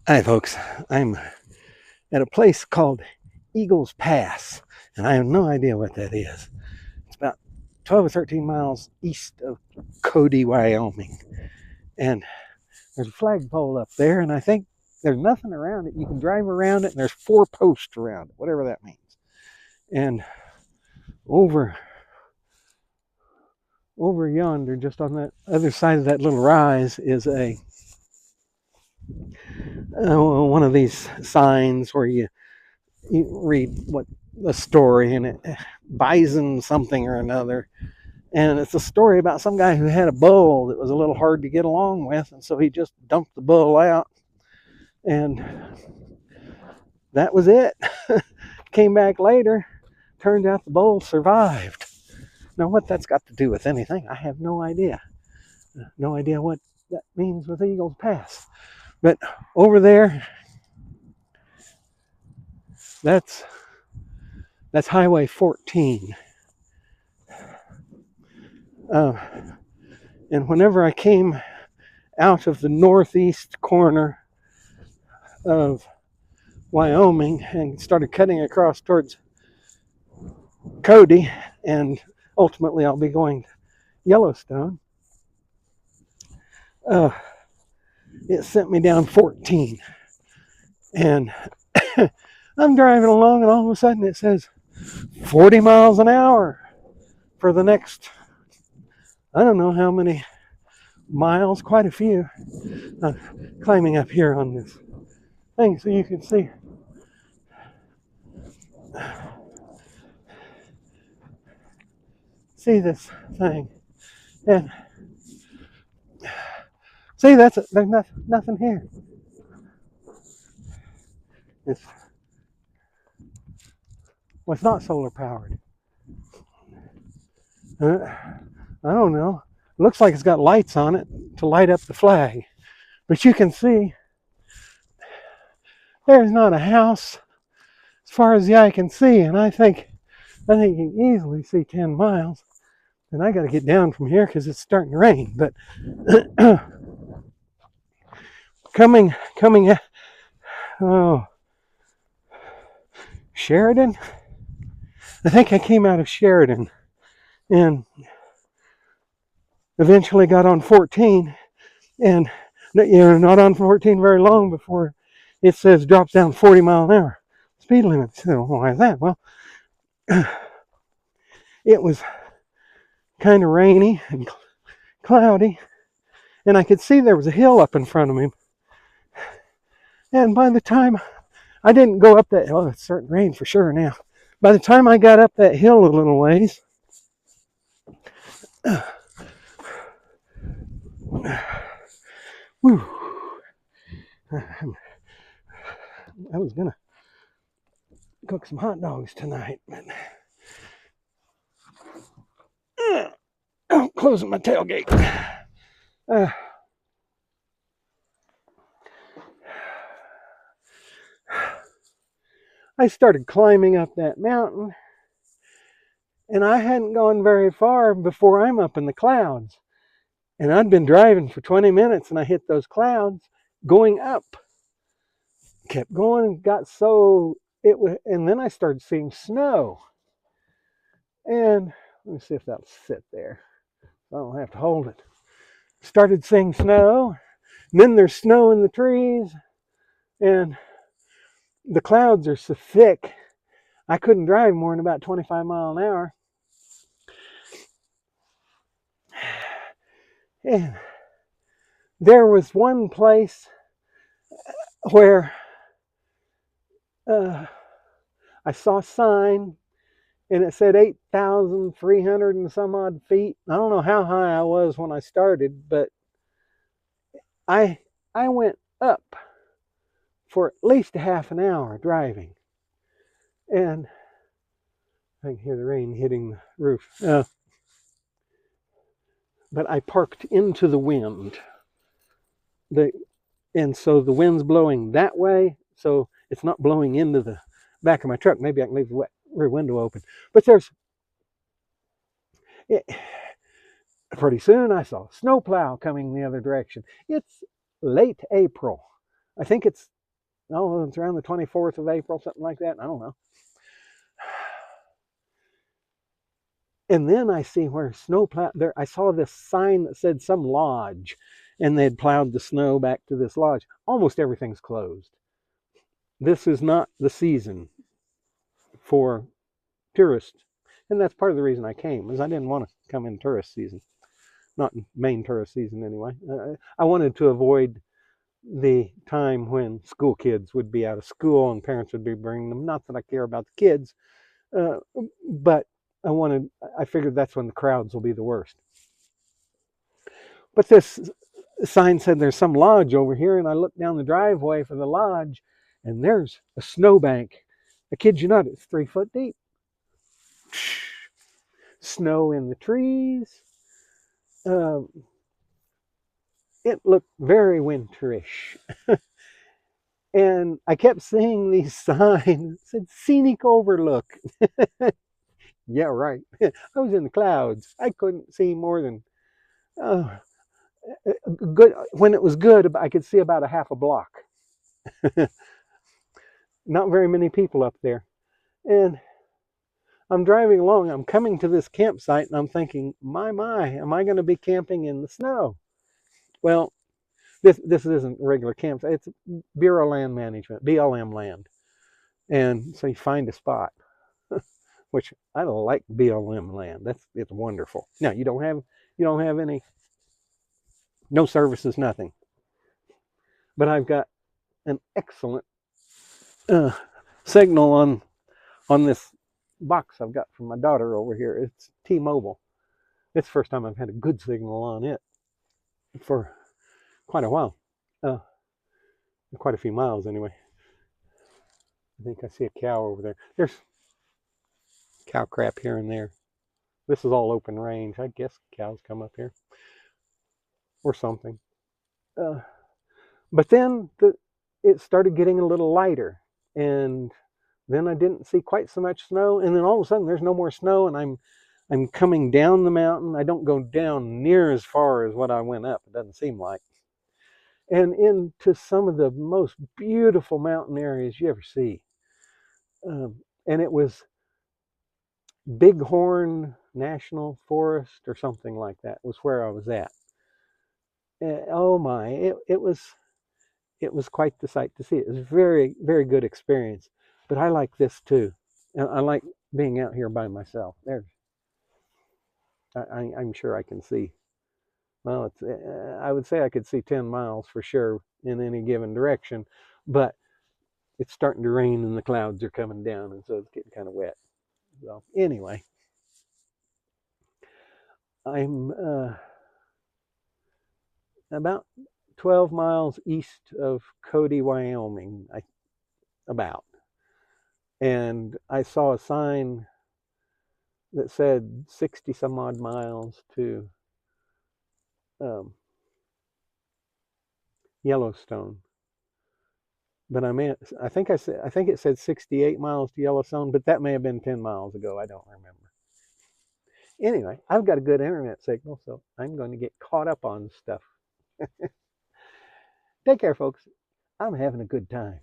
Hi, folks. I'm at a place called Eagles Pass, and I have no idea what that is. It's about 12 or 13 miles east of Cody, Wyoming. And there's a flagpole up there, and I think there's nothing around it. You can drive around it, and there's 4 posts around it, whatever that means. And over yonder, just on that other side of that little rise, is a one of these signs where you read what the story, and it bison something or another, and it's a story about some guy who had a bull that was a little hard to get along with, and so he just dumped the bull out, and that was it. Came back later, turned out the bull survived. Now what that's got to do with anything, I have no idea. No idea what that means with Eagles Pass. But over there, that's Highway 14. And whenever I came out of the northeast corner of Wyoming and started cutting across towards Cody, and ultimately I'll be going to Yellowstone, it sent me down 14. And I'm driving along, and all of a sudden it says 40 miles an hour for the next, I don't know how many miles, quite a few. Climbing up here on this thing so you can see. See this thing. And see, there's nothing here. It's not solar powered. I don't know. It looks like it's got lights on it to light up the flag. But you can see there's not a house as far as the eye can see. And I think you can easily see 10 miles. And I got to get down from here because it's starting to rain. But coming Sheridan? I think I came out of Sheridan and eventually got on 14, and you're not on 14 very long before it says drops down 40 mile an hour speed limit. So why is that? Well, it was kind of rainy and cloudy, and I could see there was a hill up in front of me. And by the time I didn't go up that hill, it's starting to rain for sure now. By the time I got up that hill a little ways, whew, I was gonna cook some hot dogs tonight, but closing my tailgate. I started climbing up that mountain, and I hadn't gone very far before I'm up in the clouds. And I'd been driving for 20 minutes, and I hit those clouds going up. Kept going, got so it was, and then I started seeing snow. And let me see if that'll sit there. I don't have to hold it. Started seeing snow, and then there's snow in the trees, and the clouds are so thick, I couldn't drive more than about 25 miles an hour. And there was one place where I saw a sign, and it said 8,300 and some odd feet. I don't know how high I was when I started, but I went up for at least a half an hour driving. And I can hear the rain hitting the roof. But I parked into the wind. And so the wind's blowing that way, so it's not blowing into the back of my truck. Maybe I can leave the rear window open. But pretty soon I saw a snowplow coming the other direction. It's late April. I think it's Oh, it's around the 24th of April, something like that. I don't know. And then I see where snowplow there. I saw this sign that said some lodge, and they had plowed the snow back to this lodge. Almost everything's closed. This is not the season for tourists, and that's part of the reason I came, is I didn't want to come in tourist season, not in main tourist season anyway. I wanted to avoid the time when school kids would be out of school and parents would be bringing them. Not that I care about the kids, uh, but I figured that's when the crowds will be the worst. But this sign said there's some lodge over here, and I looked down the driveway for the lodge, and there's a snowbank. I kid you not, it's 3 foot deep. Snow in the trees. Um, it looked very winterish. And I kept seeing these signs that said scenic overlook. Yeah, right. I was in the clouds. I couldn't see more than good. When it was good, I could see about a half a block. Not very many people up there. And I'm driving along. I'm coming to this campsite, and I'm thinking, my, am I going to be camping in the snow? Well, this isn't regular campsite. It's Bureau Land Management, BLM land. And so you find a spot, which I don't like BLM land. It's wonderful. Now you don't have any, no services, nothing. But I've got an excellent signal on this box I've got from my daughter over here. It's T-Mobile. It's the first time I've had a good signal on it for quite a while, quite a few miles anyway. I think I see a cow over there. There's cow crap here and there. This is all open range. I guess cows come up here or something. But then it started getting a little lighter, and then I didn't see quite so much snow, and then all of a sudden there's no more snow, and I'm coming down the mountain. I don't go down near as far as what I went up. It doesn't seem like. And into some of the most beautiful mountain areas you ever see. And it was Bighorn National Forest or something like that was where I was at. Oh my, it was quite the sight to see. It was a very, very good experience. But I like this too. And I like being out here by myself. I'm sure I can see. Well, I would say I could see 10 miles for sure in any given direction, but it's starting to rain and the clouds are coming down, and so it's getting kind of wet. So anyway, I'm about 12 miles east of Cody, Wyoming, about. And I saw a sign that said 60 some odd miles to Yellowstone. But I think it said 68 miles to Yellowstone, but that may have been 10 miles ago. I don't remember. Anyway, I've got a good internet signal, so I'm going to get caught up on stuff. Take care, folks. I'm having a good time.